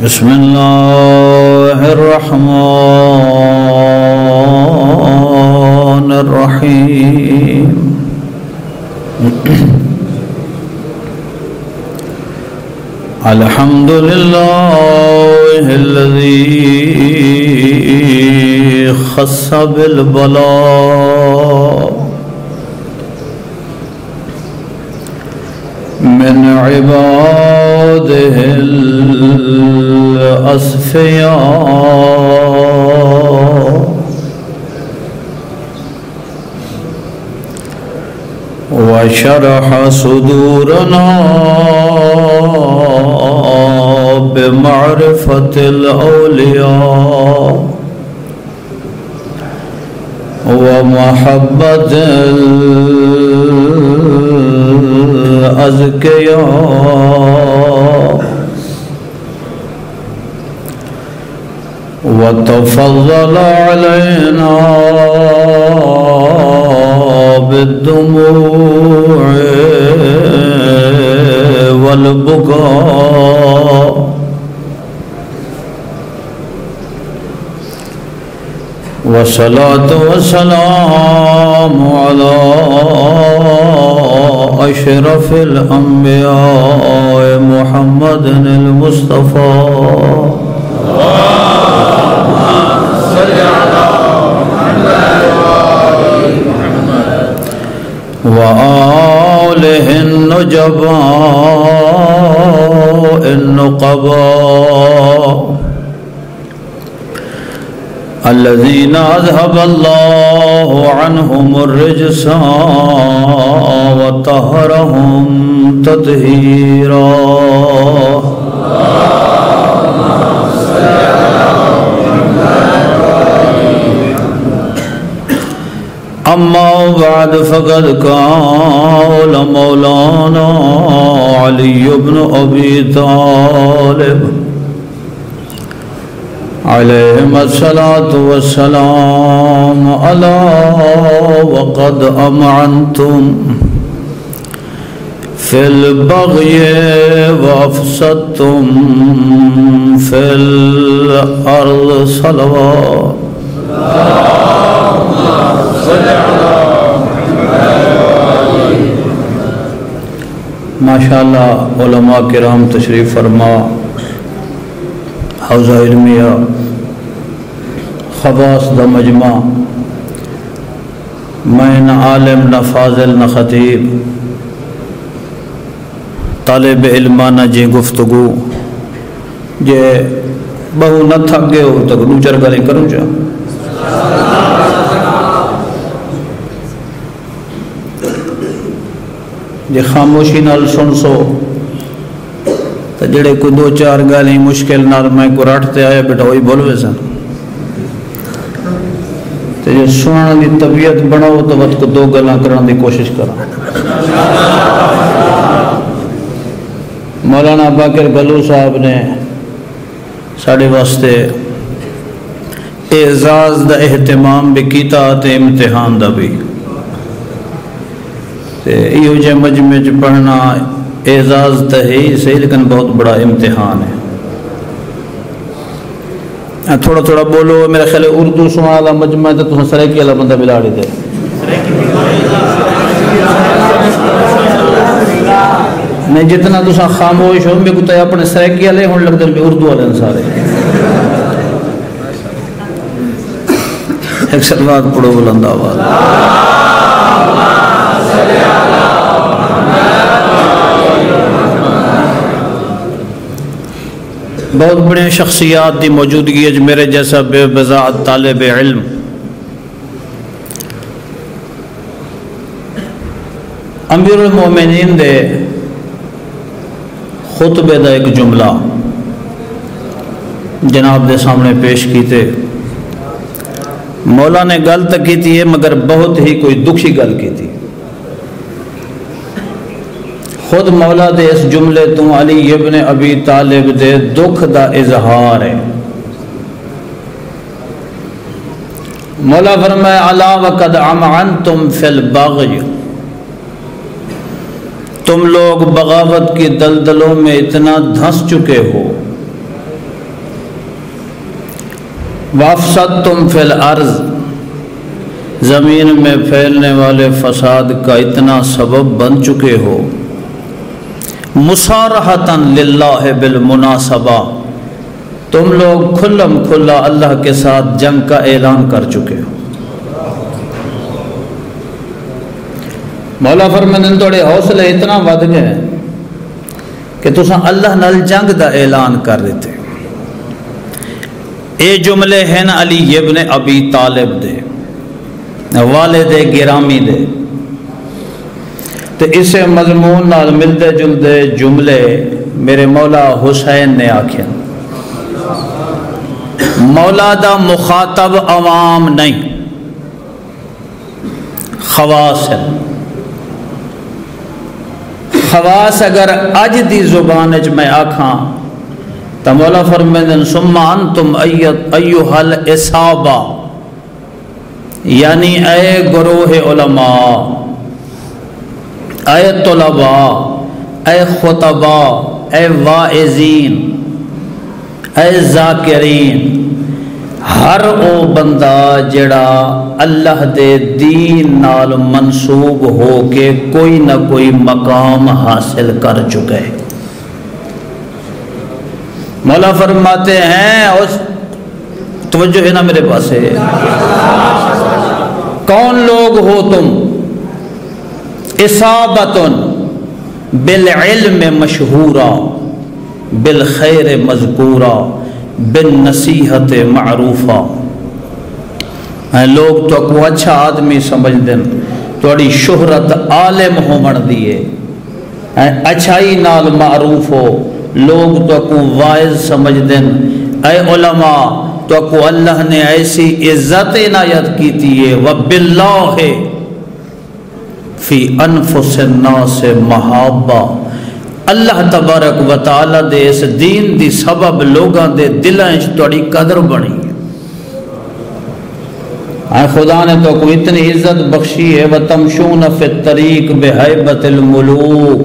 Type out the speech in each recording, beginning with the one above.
بسم اللہ الرحمن الرحیم الحمد للہ الذی خص بالبلاء من عباده الأصفياء وشرح صدورنا بمعرفة الأولياء ومحبة الأزكياء وتفضل علينا بالدموع والبكاء والصلاة والسلام على أشرف الأنبياء محمد المصطفى وآله النجباء النقباء الذين أذهب الله عنهم الرجس وطهرهم تطهيرا أما بعد فقد قال مولانا علي بن أبي طالب عليهم الصلاة والسلام ألا وقد أمعنتم في البغي وأفسدتم في الأرض صلوات ماشاءاللہ علماء کرام تشریف فرما حوزہ علمیہ خواص دا مجمع میں نہ عالم نہ فاضل نہ خطیب طالب علمانہ جی گفتگو جے بہو نہ تھک گئے ہو تک نو چرگلیں کروں جا جے خاموشی نال سن سو تو جڑے کوئی دو چار گالیں مشکل نال میں کو راٹھتے آیا بیٹا وہی بولوے سن تو جے سننے دی طبیعت بناو تو وقت کو دو گلاں کرنے دی کوشش کرا مولانا باقر گلو صاحب نے ساڑھے واسطے اعزاز دا اہتمام بھی کیتا تے امتحان دا بھی ایو جے مجمع پڑھنا اعزاز تہی صحیح لیکن بہت بڑا امتحان ہے تھوڑا تھوڑا بولو میرا خیال ہے اردو سنا والا مجمع تو تمہیں سرائکی والا بندہ بلاڑی دے نہیں جتنا تسا خاموش ہو میں کتا اپنے سرائکی والے ہون لگ دل میں اردو والے سارے ایک سلوات پڑھو بلند آواز بہت بڑے شخصیات دی موجودگی ہے میرے جیسا بے بضاعت طالب علم امیر المومنین دے خطبے دا ایک جملہ جناب دے سامنے پیش کیتے مولا نے گل تک کی تھی مگر بہت ہی کوئی دکھی گل کی تھی خود مولا دے اس جملے تو علی ابن ابی طالب دے دکھ دا اظہار ہے مولا فرمائے علا وقد امعنتم فی البغی تم لوگ بغاوت کی دلدلوں میں اتنا دھنس چکے ہو وَأَفْسَدْتُمْ فِي الْأَرْضِ، زمین میں پھیلنے والے فساد کا اتنا سبب بن چکے ہو، مُصَارَحَةً لِلَّهِ بِالْمُنَاسَبَةِ، تم لوگ کھلم کھلا اللہ کے ساتھ جنگ کا اعلان کر چکے ہو۔ مولا فرماندے تھوڑے حوصلے اتنا ود گئے کہ تساں اللہ نال جنگ دا اعلان کر دیتے۔ اے جملے ہیں علی ابن ابی طالب دے، والد گرامی دے، تو اسے مضمون نال ملتے جلتے جملے میرے مولا حسین نے آکھے۔ مولا دا مخاطب عوام نہیں، خواص ہے۔ خواص اگر اج دی زبان وچ میں آکھاں تو مولا فرمائیں ثم انتم ایھا الاسابہ، یعنی اے گروہ علماء، اے طلباء، اے خطباء، اے واعظین، اے ذاکرین، ہر او بندہ جڑا اللہ دے دین نال منسوب ہو کے کوئی نہ کوئی مقام حاصل کر چکے۔ مولا فرماتے ہیں، اس توجہ ہے نا میرے پاس ہے، کون لوگ ہو تم؟ اصابتن بالعلم مشہورا، بالخیر مذکورا، بالنصیحت معروفہ۔ لوگ تو کو اچھا آدمی سمجھ دیں، توڑی شہرت عالم ہو من دیئے، اچھائی نال معروف ہو، لوگ تو کو واعظ سمجھ دیں۔ اے علماء، تو کو اللہ نے ایسی عزت عنایت کی ہے، وَبِاللَّهِ فی انفس الناس محابہ، اللہ تبارک و تعالی دے اس دین دی سبب لوگاں دے دلائیں توڑی قدر بنی ہے۔ خدا نے تو کوئی اتنی عزت بخشی ہے، وَتَمْشُونَ فِي الطَّرِيقِ بِحَيْبَةِ الْمُلُوكِ،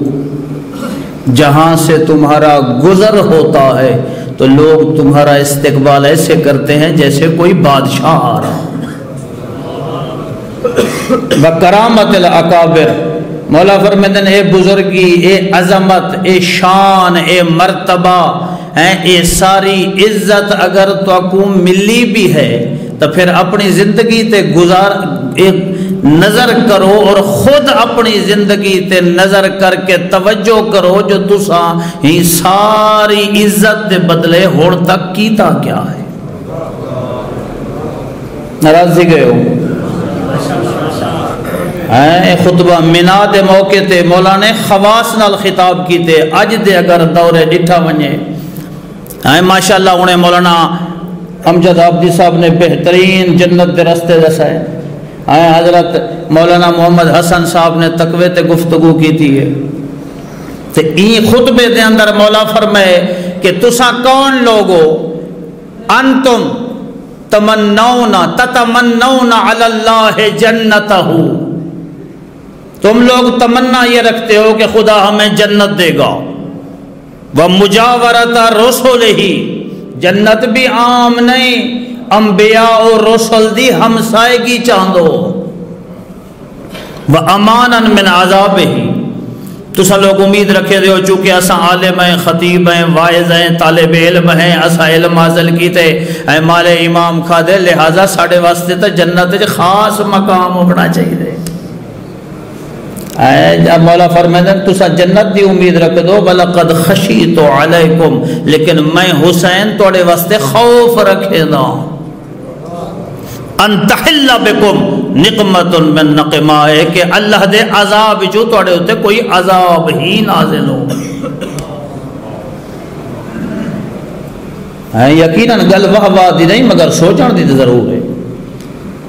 جہاں سے تمہارا گزر ہوتا ہے تو لوگ تمہارا استقبال ایسے کرتے ہیں جیسے کوئی بادشاہ آ رہا۔ وَكَرَامَةِ الْأَكَابِرِ، مولا فرماتے ہیں اے بزرگی، اے عظمت، اے شان، اے مرتبہ، اے ساری عزت اگر تو کو ملی بھی ہے تو پھر اپنی زندگی تے ایک نظر کرو اور خود اپنی زندگی تے نظر کر کے توجہ کرو جو تساں ہی ساری عزت دے بدلے ہون تک کیتا کیا ہے۔ ناراض گئے ہو؟ خطبہ منا دے موقع تے مولا نے خواص نال خطاب کیتے۔ اج دے اگر دورے ڈٹھا ونجے ماشاءاللہ انہیں مولانا امجد عابدی صاحب نے بہترین جنت دے رستے دسائے، حضرت مولانا محمد حسن صاحب نے تقوی تے گفتگو کی تھی ہے۔ تو این خطبے دے اندر مولا فرمائے کہ تسا کون لوگو، انتم تتمنون علی اللہ جنتہ، تم لوگ تمنا یہ رکھتے ہو کہ خدا ہمیں جنت دے گا، وَمُجَاوَرَةَ رُسُلِهِ، جنت بھی عام نہیں، انبیاء اور رسل دی ہمسائیگی چاندو، وَأَمَانًا مِنْ عَذَابِهِ، تسا لوگ امید رکھے دے ہو چونکہ اسا عالم ہیں، خطیب ہیں، واعظ ہیں، طالب علم ہیں، اسا علم حاصل کیتے اے مال امام کھادے، لہذا ساڑھے واسطے تا جنت خاص مقام ہونا چاہیے۔ مولا فرمائے تسا جنت دی امید رکھ دو، وَلَقَدْ خَشِيتُ عَلَيْكُمْ، لیکن میں حسین توڑے واسطے خوف رکھے دا، ان تحل بکم نقمت من نقمائے، کہ اللہ دے عذاب جو توڑے ہوتے کوئی عذاب ہی نازل ہو۔ یقیناً گل وہوا دی نہیں مگر سوچن دی ضرور ہے،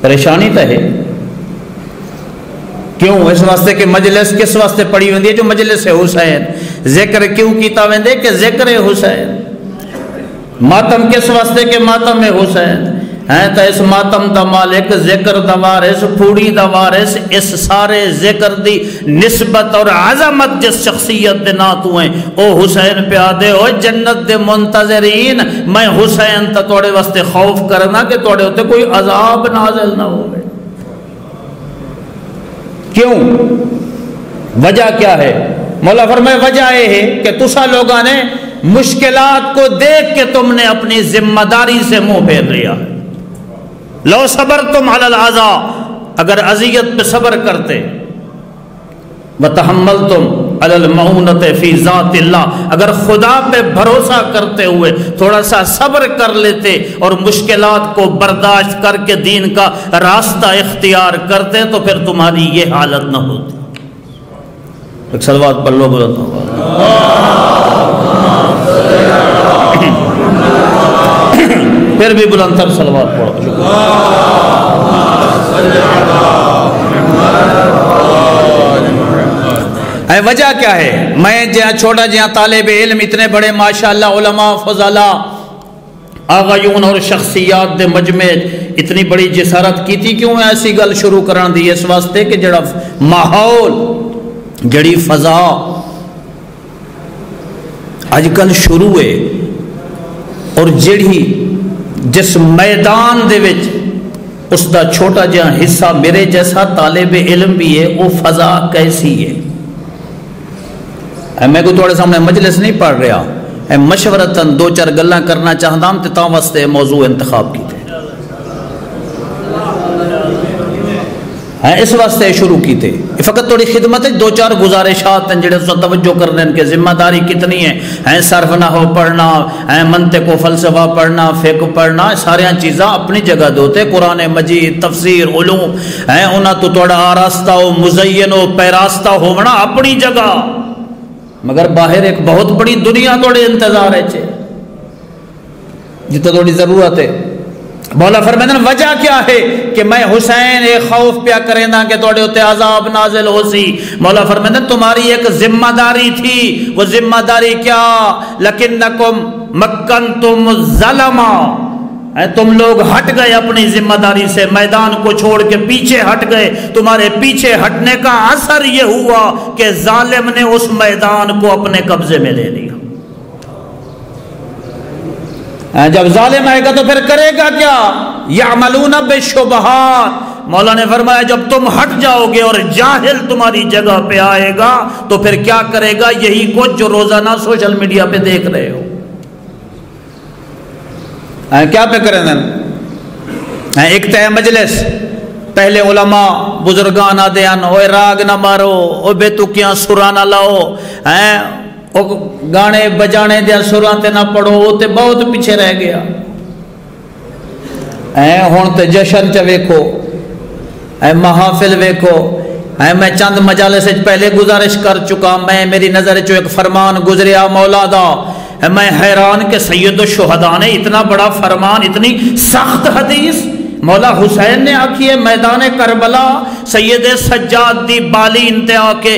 پریشانی تو ہے۔ کیوں؟ اس واسطے کہ مجلس کس واسطے پڑھی ہوندی ہے؟ جو مجلس حسین، ذکر کیوں کیتا ویندے کہ ذکر حسین، ماتم کس واسطے کہ ماتم حسین، ہیں تو اس ماتم دا مالک، ذکر دا وارث، پھوڑی دا وارث، اس سارے ذکر دی نسبت اور عظمت جس شخصیت دے ناتو ہیں او حسین پہ آدھے ہو جنت دے منتظرین، میں حسین تا توڑے واسطے خوف کرنا کہ توڑے ہوتے کوئی عذاب نازل نہ ہوئے۔ کیوں؟ وجہ کیا ہے؟ مولا فرمائے وجہ یہ ہے کہ تسا لوگاں نے مشکلات کو دیکھ کے تم نے اپنی ذمہ داری سے منہ پھیر لیا۔ لو صبرتم علی العذا، اگر اذیت پہ صبر کرتے، وتحملتم علی المعونۃ فی ذات اللہ، اگر خدا پہ بھروسہ کرتے ہوئے تھوڑا سا صبر کر لیتے اور مشکلات کو برداشت کر کے دین کا راستہ اختیار کرتے تو پھر تمہاری یہ حالت نہ ہوتی۔ ایک صلوات پڑھ لو بولتا ہوں، پھر بھی بلند تر صلوات پڑھو۔ وجہ کیا ہے؟ میں جہاں چھوٹا جہاں طالب علم اتنے بڑے ماشاءاللہ علماء فضلاء آغایون اور شخصیات دے مجمع اتنی بڑی جسارت کی تھی، کیوں ایسی گل شروع کران دی؟ اس واسطے کہ جڑا ماحول، جڑی فضا اج کل شروع ہے اور جڑی جس میدان دے وچ اس دا چھوٹا جہاں حصہ میرے جیسا طالب علم بھی ہے، وہ فضا کیسی ہے؟ میں کو تھوڑے سامنے مجلس نہیں پڑھ رہا، مشورتاً دو چار گلاں کرنا چاہتا ہوں تا واسطے موضوع انتخاب کی تھے، اس واسطے شروع کی تھے۔ فقط تھوڑی خدمت ہے، دو چار گزارشات ہیں جڑے توجہ کرنے ان کے ذمہ داری کتنی ہے، صرف نحو پڑھنا، منطق و فلسفہ پڑھنا، فقہ پڑھنا، سارے چیزاں اپنی جگہ دوتے، قرآن مجید، تفسیر، علوم انہاں تو تھوڑا آراستہ و مزین و پیراستہ ہونا اپنی جگہ، مگر باہر ایک بہت بڑی دنیا توڑے انتظار ہے چھے جتنا توڑی ضرورت ہے۔ مولا فرمائے وجہ کیا ہے کہ میں حسین ایک خوف پیا کریں نا کہ توڑے ہوتے عذاب نازل ہو سی۔ مولا فرمائے تمہاری ایک ذمہ داری تھی، وہ ذمہ داری کیا؟ لکنکم مکنتم الظلما، تم لوگ ہٹ گئے اپنی ذمہ داری سے، میدان کو چھوڑ کے پیچھے ہٹ گئے۔ تمہارے پیچھے ہٹنے کا اثر یہ ہوا کہ ظالم نے اس میدان کو اپنے قبضے میں لے لیا۔ جب ظالم آئے گا تو پھر کرے گا کیا؟ یعملون بالشبہات، مولا نے فرمایا جب تم ہٹ جاؤ گے اور جاہل تمہاری جگہ پہ آئے گا تو پھر کیا کرے گا؟ یہی کچھ جو روزانہ سوشل میڈیا پہ دیکھ رہے ہو۔ کیا پہ کریں دن ایک تے مجلس، پہلے علماء بزرگان آدھیان اوے راگ نہ مارو، او بے تکیاں سراں نہ لاؤ، او گانے بجانے دیا سراں تے نہ پڑھو، وہ تے بہت پیچھے رہ گیا۔ ہون تے جشن چ ویکھو، محافل ویکھو۔ میں چند مجالس پہلے گزارش کر چکا، میں میری نظر چو ایک فرمان گزریا مولا دا، میں حیران کہ سید الشہداء نے اتنا بڑا فرمان، اتنی سخت حدیث مولا حسین نے آکھی ہے میدان کربلا، سید سجاد دی بالی انتہا کے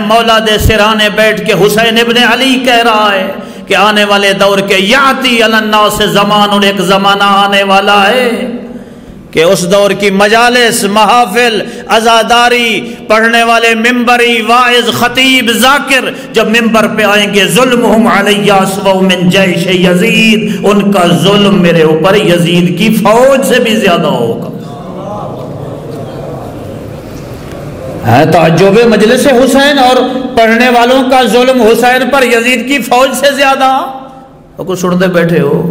مولا دے سرانے بیٹھ کے حسین ابن علی کہہ رہا ہے کہ آنے والے دور کے یاتی علی الناس زمان، اور ایک زمانہ آنے والا ہے کہ اس دور کی مجالس، محافل، عزاداری، پڑھنے والے ممبری، واعظ، خطیب، ذاکر جب ممبر پہ آئیں گے، ظلمہم علی اسوأ من جیش یزید، ان کا ظلم میرے اوپر یزید کی فوج سے بھی زیادہ ہوگا۔ تعجب مجلس حسین اور پڑھنے والوں کا ظلم حسین پر یزید کی فوج سے زیادہ، اور کچھ سنتے بیٹھے ہو۔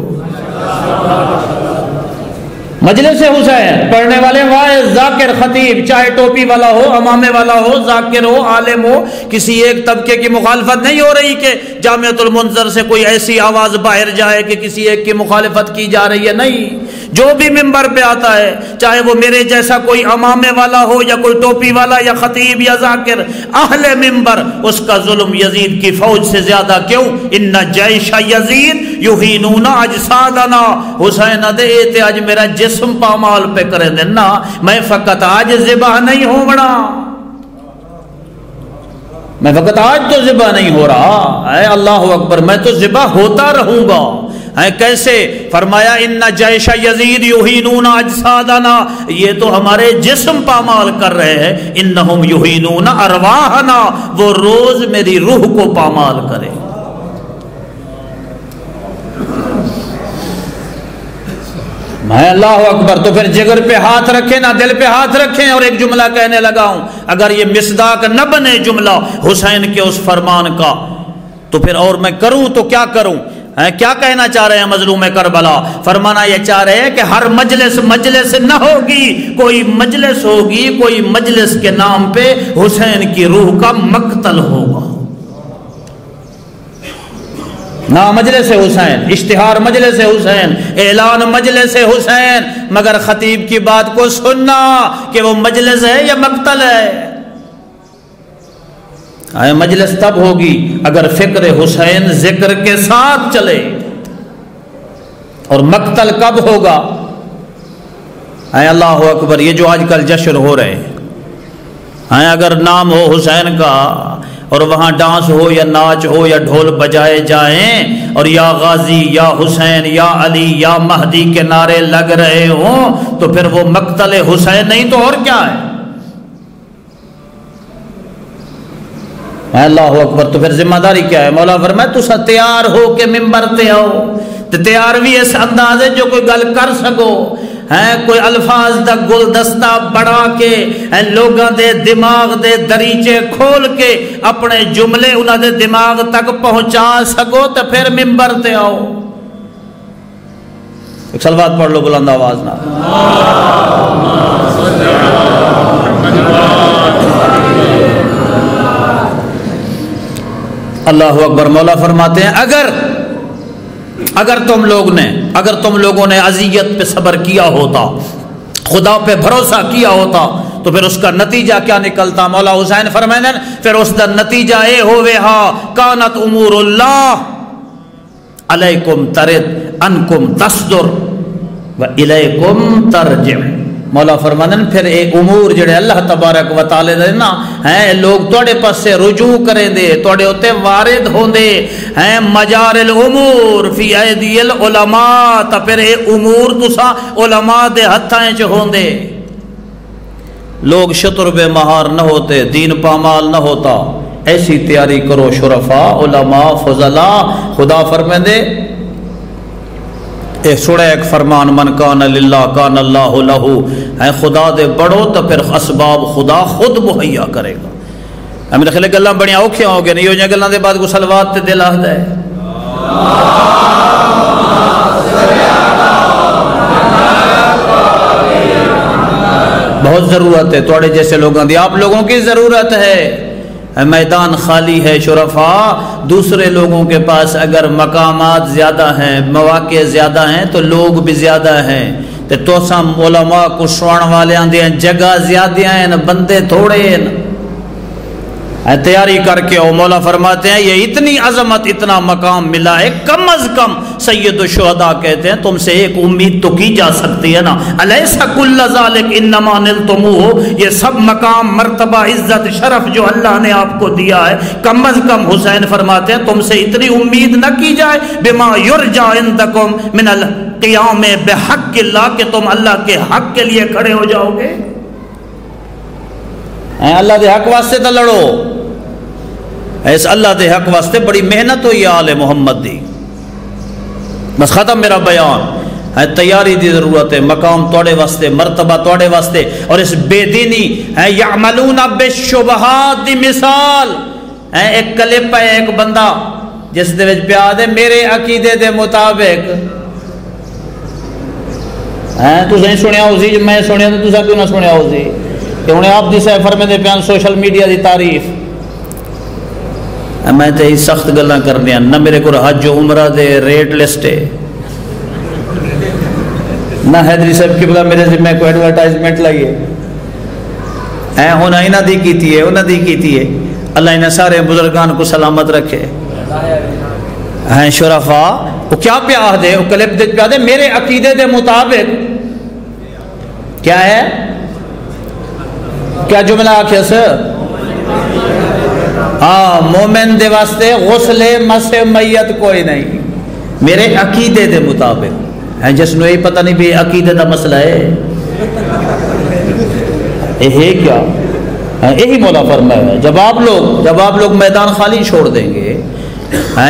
مجلس حسین، پڑھنے والے واعظ، ذاکر، خطیب، چاہے ٹوپی والا ہو، امامے والا ہو، ذاکر ہو، عالم ہو، کسی ایک طبقے کی مخالفت نہیں ہو رہی کہ جامعۃ المنظر سے کوئی ایسی آواز باہر جائے کہ کسی ایک کی مخالفت کی جا رہی ہے، نہیں۔ جو بھی ممبر پہ آتا ہے، چاہے وہ میرے جیسا کوئی امامے والا ہو یا کوئی ٹوپی والا یا خطیب یا ذاکر، اہل ممبر، اس کا ظلم یزید کی فوج سے زیادہ۔ کیوں؟ ان جیش یزید یہینون اجسادنا، حسین دے تے آج میرا جسم پامال پہ کرے دینا، میں فقط آج ذبح نہیں ہوں بڑا، میں فقط آج تو ذبح نہیں ہو رہا، اے اللہ اکبر، میں تو ذبح ہوتا رہوں گا۔ کیسے؟ فرمایا ان جیش یزید یہینون اجسادنا، یہ تو ہمارے جسم پامال کر رہے ہیں، انہم یہینون ارواحنا، وہ روز میری روح کو پامال کرے۔ میں اللہ اکبر۔ تو پھر جگر پہ ہاتھ رکھیں نہ دل پہ ہاتھ رکھیں۔ اور ایک جملہ کہنے لگا ہوں، اگر یہ مصداق نہ بنے جملہ حسین کے اس فرمان کا تو پھر اور میں کروں تو کیا کروں؟ کیا کہنا چاہ رہے ہیں مظلوم کربلا؟ فرمانا یہ چاہ رہے ہیں کہ ہر مجلس نہ ہوگی، کوئی مجلس ہوگی، کوئی مجلس کے نام پہ حسین کی روح کا مقتل ہوگا۔ نا مجلس حسین، اشتہار مجلس حسین، اعلان مجلس حسین، مگر خطیب کی بات کو سننا کہ وہ مجلس ہے یا مقتل ہے۔ مجلس تب ہوگی اگر فکر حسین ذکر کے ساتھ چلے، اور مقتل کب ہوگا؟ اللہ اکبر۔ یہ جو آج کل جشن ہو رہے ہیں، اگر نام ہو حسین کا اور وہاں ڈانس ہو یا ناچ ہو یا ڈھول بجائے جائیں اور یا غازی یا حسین یا علی یا مہدی کے نعرے لگ رہے ہوں، تو پھر وہ مقتل حسین نہیں تو اور کیا ہے؟ اللہ اکبر۔ تو پھر ذمہ داری کیا ہے؟ مولا فرمائے تسا تیار ہو کے ممبر تے آؤ، تو تیار بھی اس انداز ہے جو کوئی گل کر سکو، کوئی الفاظ دا گلدستہ بڑھا کے لوگاں دے دماغ دے دریچے کھول کے اپنے جملے انہاں دے دماغ تک پہنچا سکو، تو پھر ممبر تے آؤ۔ ایک صلوات پڑھ لو بلند آواز نہ۔ اللہ اکبر۔ مولا فرماتے ہیں اگر تم لوگوں نے اذیت پہ صبر کیا ہوتا، خدا پہ بھروسہ کیا ہوتا، تو پھر اس کا نتیجہ کیا نکلتا؟ مولا حسین فرمائیں پھر اس کا نتیجہ اے ہوئے ہا کانت امور اللہ علیکم ترد انکم تصدر و الیکم ترجع۔ مولا فرمانے پھر اے امور جڑے اللہ تبارک و تعالی دے نا ہیں لوگ توڑے پاس سے رجوع کریں دے، توڑے ہوتے وارد ہوں دے ہیں مجار الامور فی ایدی العلماء، تا پھر اے امور تسا علماء دے ہتھائیں چ ہوں دے۔ لوگ شطر بے مہار نہ ہوتے، دین پامال نہ ہوتا، ایسی تیاری کرو شرفاء علماء فضلاء۔ خدا فرمائے دے اے سوڑا ایک فرمان من کان للہ کان اللہ لہو، ہے خدا دے بڑھو تو پھر اسباب خدا خود مہیا کرے گا۔ میرے خیال گلاں بڑی اوکھیاں ہو گئے نہیں ہو جائیں گلاں دے بعد کو صلوات تے دل آہدا ہے۔ بہت ضرورت ہے توڑے جیسے لوگوں دی، آپ لوگوں کی ضرورت ہے۔ میدان خالی ہے شرفاء، دوسرے لوگوں کے پاس اگر مقامات زیادہ ہیں، مواقع زیادہ ہیں تو لوگ بھی زیادہ ہیں، تو سم علماء کو سوان والے آندے ہیں جگہ زیادہ ہیں بندے تھوڑے ہیں، تیاری کر کے آؤ۔ مولا فرماتے ہیں یہ اتنی عظمت اتنا مقام ملا ہے، کم از کم سید الشہداء کہتے ہیں تم سے ایک امید تو کی جا سکتی ہے نا، الیس کل ذالک انما نلتموہ، یہ سب مقام مرتبہ عزت شرف جو اللہ نے آپ کو دیا ہے، کم از کم حسین فرماتے ہیں تم سے اتنی امید نہ کی جائے بما یرجا عندکم من القیام بحق اللہ، کہ تم اللہ کے حق کے لیے کھڑے ہو جاؤ گے۔ اللہ دے حق واسطے تو لڑو، ایس اللہ دے حق واسطے بڑی محنت ہوئی آل محمد دی۔ بس ختم میرا بیان ہے، تیاری دی ضرورت ہے، مقام توڑے واسطے، مرتبہ توڑے واسطے، اور اس بے دینی ہے یعملون بالشبہات دی مثال ہے۔ ایک کلپ ہے ایک بندہ جس دے وچ پیاد ہے میرے عقیدے دے مطابق، تو نہیں سنیا ہو سی، میں سنیا تو تسا کیوں نہ سنیا ہو سی کہ انہیں آپ دی سفر میں دے پیان سوشل میڈیا دی تعریف، میں تے ہی سخت گلاں کرنے ہیں، نہ میرے کو حج و عمرہ دے ریٹ لسٹ ہے، نہ حیدری صاحب کی بلا میرے ذمہ کو ایڈورٹائزمنٹ لائیے، انہیں انہ دی کیتی ہے، انہ دی کیتی ہے۔ اللہ انہیں سارے بزرگان کو سلامت رکھے۔ ہیں شرفاء وہ کیا پیاہ دے، وہ کلپ دے پیاہ دے میرے عقیدے دے مطابق، کیا ہے کیا جملہ آکھے سر؟ مومن دے واسطے غسل مس میت کوئی نہیں، میرے عقیدے دے مطابق ہے، جس نو یہ پتہ نہیں بھی عقیدے دا مسئلہ ہے یہ کیا یہی مولا فرمایا ہے جب آپ لوگ میدان خالی چھوڑ دیں گے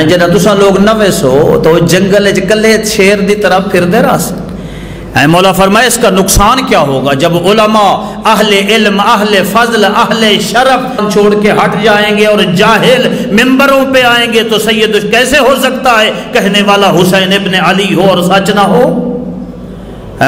جنہیں تساں لوگ نہ ویسو تو جنگل کلے شیر دی طرف پھر دے راستے مولا فرمائے اس کا نقصان کیا ہوگا جب علماء اہل علم اہل فضل اہل شرف چھوڑ کے ہٹ جائیں گے اور جاہل ممبروں پہ آئیں گے تو سید کیسے ہو سکتا ہے کہنے والا حسین ابن علی ہو اور سچ نہ ہو؟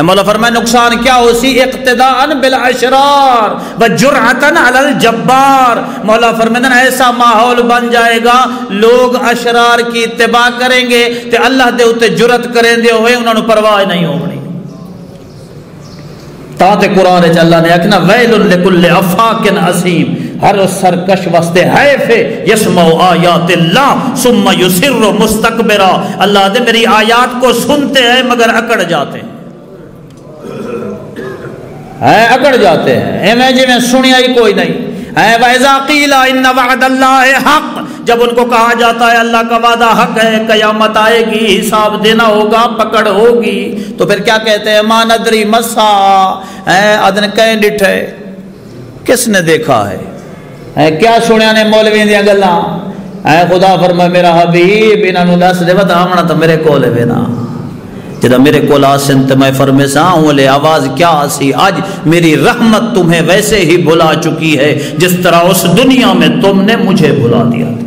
مولا فرمائے نقصان کیا ہو سی اقتداء بالاشرار وجرعتا علی الجبار، مولا فرمائے ایسا ماحول بن جائے گا لوگ اشرار کی اتباع کریں گے تے اللہ دے اتے جرت کریں دے ہوئے انہوں نے پرواہ نہیں ہونی۔ تاتے قرآن چ اللہ نے اکنا ویل لکل افاک اسیم، ہر سرکش واسطے حیف ہے یسمع آیات اللہ ثم یسر مستکبرا، اللہ دے میری آیات کو سنتے ہیں مگر اکڑ جاتے ہیں اکڑ جاتے ہیں میں جی میں سنیا ہی کوئی نہیں۔ وَإِذَا قِيلَ إِنَّ وَعْدَ اللَّهِ حَقٌّ، جب ان کو کہا جاتا ہے اللہ کا وعدہ حق ہے، قیامت آئے گی، حساب دینا ہوگا، پکڑ ہوگی، تو پھر کیا کہتے ہیں مَا نَدْرِي مَسَّا، ادن کہیں ڈٹھے کس نے دیکھا ہے کیا سنیا نے مولوی دیا گلاں خدا فرمائے میرا حبیب انہاں نوں دس دے ودا آمنا تو میرے کولے وینا جدا میرے کول آسن تے میں فرمے سا اولے آواز کیا آسی، آج میری رحمت تمہیں ویسے ہی بھلا چکی ہے جس طرح اس دنیا میں تم نے مجھے بھلا دیا تھا۔